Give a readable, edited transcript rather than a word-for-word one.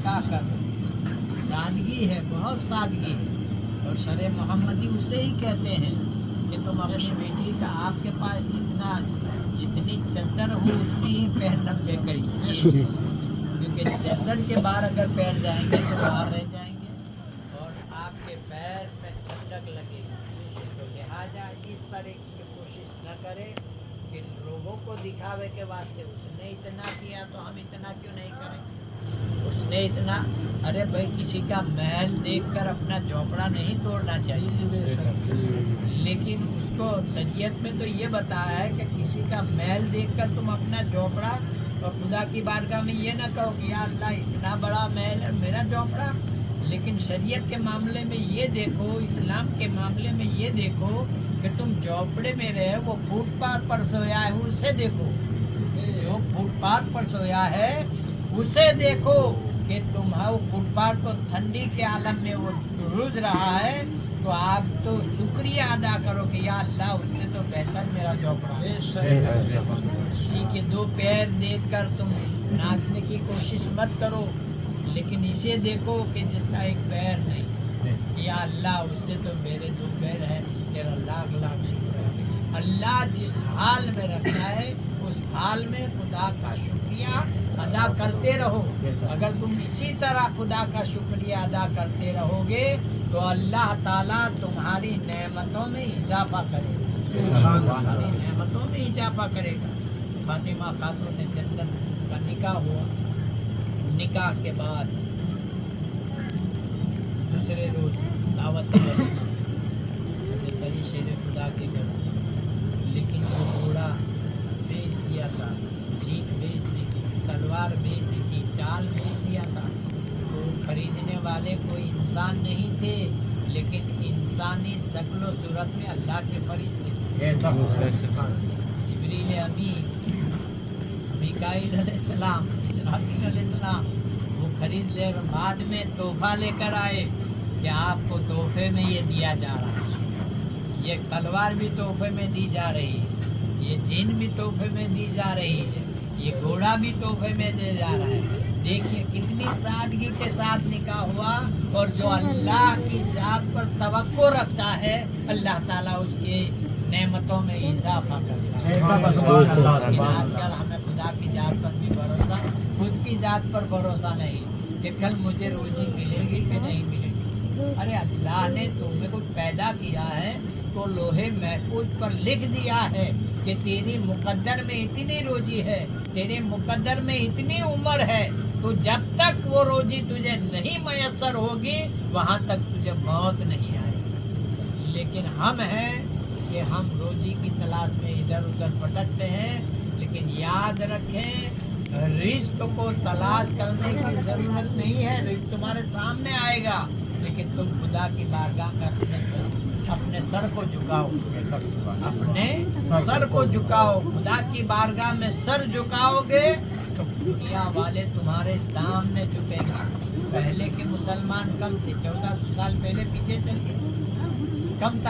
निकाह कर लो। सादगी है, बहुत सादगी है। और शरे मोहम्मदी उसे ही कहते हैं कि तुम अपनी बेटी का, आपके पास जितनी चद्दर हो उतनी ही पैर लंबे करिए, क्योंकि चद्दर के बाहर अगर पैर जाएंगे तो बाहर रह जाएंगे और आपके पैर में ठंडक लगेगी। तो लिहाजा इस तरह की कोशिश न करें कि लोगों को दिखावे के वास्ते उसने इतना किया तो हम इतना क्यों नहीं करें, उसने इतना। अरे भाई, किसी का महल देखकर अपना झोपड़ा नहीं तोड़ना चाहिए, लेकिन उसको शरीयत में तो ये बताया है कि किसी का महल देखकर तुम अपना झोपड़ा, और खुदा की बारगाह में ये ना कहो कि या अल्लाह इतना बड़ा महल है मेरा झोपड़ा। लेकिन शरीयत के मामले में ये देखो, इस्लाम के मामले में ये देखो कि तुम झोपड़े में रहे, वो फुटपाथ पर सोया है उसे देखो, जो फुटपाथ पर सोया है उसे देखो कि तुम वो फुटपाथ को ठंडी के आलम में वो रूज रहा है, तो आप तो शुक्रिया अदा करो कि या अल्लाह उससे तो बेहतर मेरा झोपड़ा है। किसी के दो पैर देखकर तुम नाचने की कोशिश मत करो, लेकिन इसे देखो कि जिसका एक पैर नहीं, या अल्लाह उससे तो मेरे दो पैर है, तेरा लाख लाख शुक्र है। अल्लाह जिस हाल में रखा है उस हाल में खुदा का शुक्रिया अदा करते रहो। अगर तुम इसी तरह खुदा का शुक्रिया अदा करते रहोगे तो अल्लाह ताला तुम्हारी नेमतों में इजाफा करेगा, तुम्हारी नेमतों में इजाफा करेगा। फातिमा खातून ने जन्नत का निकाह हुआ। निकाह के बाद दूसरे रोज दावत करी शेर खुदा के घर, लेकिन वो घोड़ा बेच दिया था, जीप बेच दी थी, तलवार बेच दी थी, टाल बेच दिया था। तो खरीदने वाले कोई इंसान नहीं थे, लेकिन इंसानी शक्ल सूरत में अल्लाह के फरिश्ते थे। जिब्रील अमीन, मिकाईल अलैहिस्सलाम, इसराफील अलैहिस्सलाम वो खरीद ले, बाद में तोहफा लेकर आए कि आपको तोहफे में ये दिया जा रहा है, ये तलवार भी तोहफे में दी जा रही है, ये जीन भी तोहफे में दी जा रही है, ये घोड़ा भी तोहफे में दे जा रहा है। देखिए कितनी सादगी के साथ निकाह हुआ। और जो अल्लाह की जात पर तवक्को रखता है अल्लाह ताला उसके नेमतों में इजाफा करता है। लेकिन आजकल हमें खुदा की जात पर भी भरोसा, खुद की जात पर भरोसा नहीं कि कल मुझे रोजी मिलेगी कि नहीं मिलेगी। अरे अल्लाह ने तुम्हें को पैदा किया है तो लोहे महफूज पर लिख दिया है कि तेरी मुकद्दर में इतनी रोजी है, तेरे मुकद्दर में इतनी उम्र है, तो जब तक वो रोजी तुझे नहीं मयसर होगी वहाँ तक तुझे मौत नहीं आएगी। लेकिन हम हैं कि हम रोजी की तलाश में इधर उधर भटकते हैं। लेकिन याद रखें, रिस्क को तलाश करने की ज़रूरत नहीं है, रिस्क तुम्हारे सामने आएगा, लेकिन तुम खुदा की बारगाह में अपने सर को झुकाओ, अपने सर को झुकाओ। खुदा की बारगाह में सर झुकाओगे तो दुनिया वाले तुम्हारे सामने झुकेंगे। पहले के मुसलमान कम थे, 1400 साल पहले पीछे चलिए, कम था।